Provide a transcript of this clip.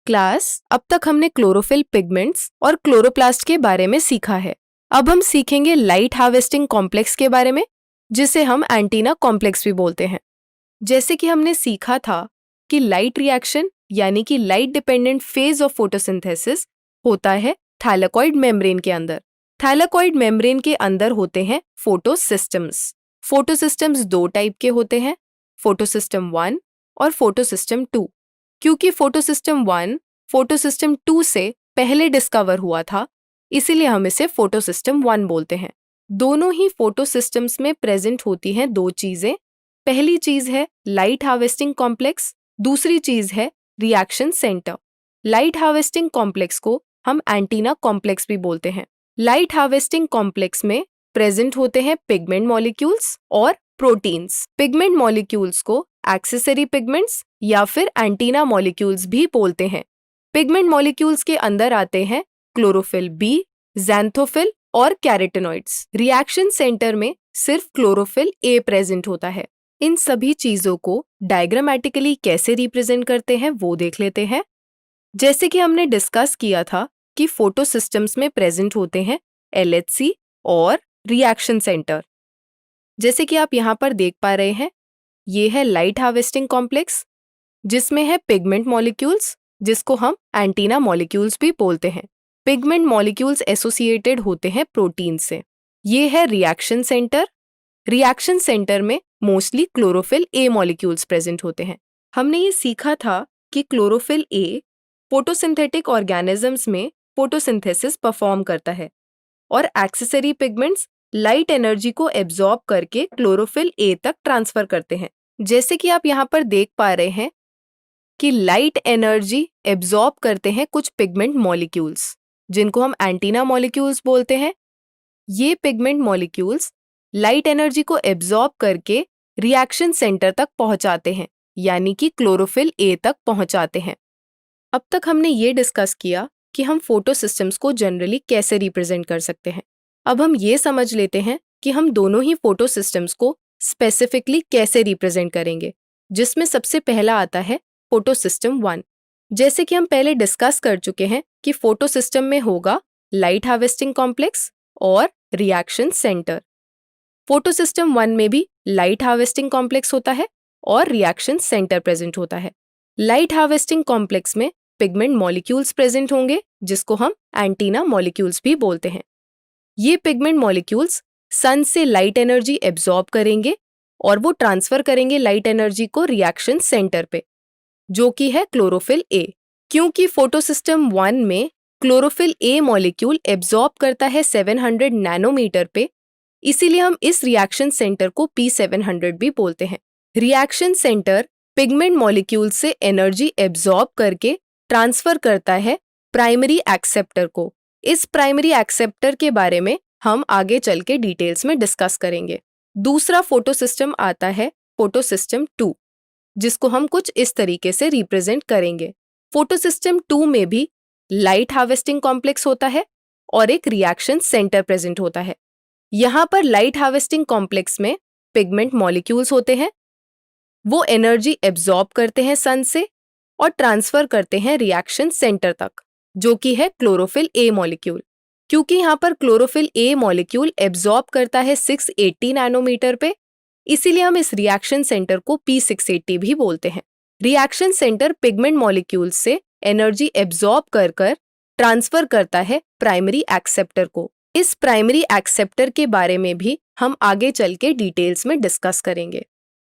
Class, अब तक हमने क्लोरोफिल पिगमेंट्स और क्लोरोप्लास्ट के बारे में सीखा है। अब हम सीखेंगे लाइट हार्वेस्टिंग कॉम्प्लेक्स के बारे में, जिसे हम एंटीना कॉम्प्लेक्स भी बोलते हैं। जैसे कि हमने सीखा था कि लाइट रिएक्शन यानी कि light dependent phase of photosynthesis होता है थैलेकॉइड मेम्ब्रेन के अंदर। थैलेकॉइड मेम्ब्रेन के अंदर होते हैं फोटोसिस्टम्स। फोटोसिस्टम्स दो टाइप के होते हैं, फोटोसिस्टम 1 और फोटोसिस्टम 2। क्योंकि फोटोसिस्टम 1 फोटोसिस्टम 2 से पहले डिस्कवर हुआ था, इसीलिए हम इसे फोटोसिस्टम 1 बोलते हैं। दोनों ही फोटोसिस्टम्स में प्रेजेंट होती हैं दो चीजें। पहली चीज है लाइट हार्वेस्टिंग कॉम्प्लेक्स, दूसरी चीज है reaction centre. Light harvesting complex को हम एंटीना कॉम्प्लेक्स भी बोलते हैं। लाइट हार्वेस्टिंग कॉम्प्लेक्स में प्रेजेंट होते हैं पिगमेंट मॉलिक्यूल्स और प्रोटीन्स। पिगमेंट मॉलिक्यूल्स को एक्सेसरी पिगमेंट्स या फिर एंटीना मॉलिक्यूल्स भी बोलते हैं। पिगमेंट मॉलिक्यूल्स के अंदर आते हैं क्लोरोफिल बी, ज़ैंथोफिल और कैरोटेनॉइड्स। रिएक्शन सेंटर में सिर्फ क्लोरोफिल ए प्रेजेंट होता है। इन सभी चीजों को डायग्रामेटिकली कैसे रिप्रेजेंट करते हैं वो देख लेते हैं। जैसे कि हमने डिस्कस किया था कि फोटो सिस्टम्स में प्रेजेंट होते हैं एलएचसी और रिएक्शन सेंटर। जैसे कि आप यहाँ पर देख पा रहे हैं, ये है लाइट हार्वेस्टिंग कॉम्प्लेक्स, जिसमें है पिगमेंट मॉलिक्यूल्स, जिसको हम एंटीना मॉलिक्यूल्स भी बोलते हैं। पिगमेंट मॉलिक्यूल्स एसोसिएटेड होते हैं प्रोटीन से। ये है रिएक्शन सेंटर। रिएक्शन सेंटर में mostly chlorophyll A molecules present होते हैं। हमने ये सीखा था कि क्लोरोफिल ए फोटोसिंथेटिक ऑर्गेनिजम्स में फोटोसिंथेसिस परफॉर्म करता है और एक्सेसरी पिगमेंट्स लाइट एनर्जी को एब्जॉर्ब करके क्लोरोफिल ए तक ट्रांसफर करते हैं। जैसे कि आप यहाँ पर देख पा रहे हैं कि लाइट एनर्जी एब्जॉर्ब करते हैं कुछ पिगमेंट मॉलिक्यूल्स, जिनको हम एंटीना मॉलिक्यूल्स बोलते हैं। ये पिगमेंट मॉलिक्यूल्स लाइट एनर्जी को एब्जॉर्ब करके रिएक्शन सेंटर तक पहुंचाते हैं, यानी कि क्लोरोफिल ए तक पहुंचाते हैं। अब तक हमने ये डिस्कस किया कि हम फोटो सिस्टम्स को जनरली कैसे रिप्रेजेंट कर सकते हैं। अब हम ये समझ लेते हैं कि हम दोनों ही फोटो सिस्टम्स को स्पेसिफिकली कैसे रिप्रेजेंट करेंगे, जिसमें सबसे पहला आता है फोटो सिस्टम 1। जैसे कि हम पहले डिस्कस कर चुके हैं कि फोटो सिस्टम में होगा लाइट हार्वेस्टिंग कॉम्प्लेक्स और रिएक्शन सेंटर। फोटो सिस्टम 1 में भी लाइट हार्वेस्टिंग कॉम्प्लेक्स होता है और रिएक्शन सेंटर प्रेजेंट होता है। लाइट हार्वेस्टिंग कॉम्प्लेक्स में पिगमेंट मॉलिक्यूल्स प्रेजेंट होंगे, जिसको हम एंटीना मॉलिक्यूल्स भी बोलते हैं। ये पिगमेंट मॉलिक्यूल्स सन से लाइट एनर्जी एब्जॉर्ब करेंगे और वो ट्रांसफर करेंगे लाइट एनर्जी को रिएक्शन सेंटर पे, जो कि है क्लोरोफिल ए। क्योंकि फोटोसिस्टम 1 में क्लोरोफिल ए मॉलिक्यूल एब्जॉर्ब करता है 700 नैनोमीटर पे, इसीलिए हम इस रिएक्शन सेंटर को P700 भी बोलते हैं। रिएक्शन सेंटर पिगमेंट मॉलिक्यूल से एनर्जी एब्जॉर्ब करके ट्रांसफर करता है प्राइमरी एक्सेप्टर को। इस प्राइमरी एक्सेप्टर के बारे में हम आगे चल के डिटेल्स में डिस्कस करेंगे। दूसरा फोटोसिस्टम आता है फोटोसिस्टम 2, जिसको हम कुछ इस तरीके से रिप्रेजेंट करेंगे। फोटोसिस्टम 2 में भी लाइट हार्वेस्टिंग कॉम्प्लेक्स होता है और एक रिएक्शन सेंटर प्रेजेंट होता है। यहाँ पर लाइट हार्वेस्टिंग कॉम्प्लेक्स में पिगमेंट मॉलिक्यूल्स होते हैं, वो एनर्जी एब्जॉर्ब करते हैं सन से और ट्रांसफर करते हैं रिएक्शन सेंटर तक, जो कि है क्लोरोफिल ए मॉलिक्यूल। क्योंकि यहाँ पर क्लोरोफिल ए मॉलिक्यूल एब्जॉर्ब करता है 680 नैनोमीटर पे, इसीलिए हम इस रिएक्शन सेंटर को P680 भी बोलते हैं। रिएक्शन सेंटर पिगमेंट मॉलिक्यूल्स से एनर्जी एब्जॉर्ब कर ट्रांसफर करता है प्राइमरी एक्सेप्टर को। इस प्राइमरी एक्सेप्टर के बारे में भी हम आगे चल के डिटेल्स में डिस्कस करेंगे।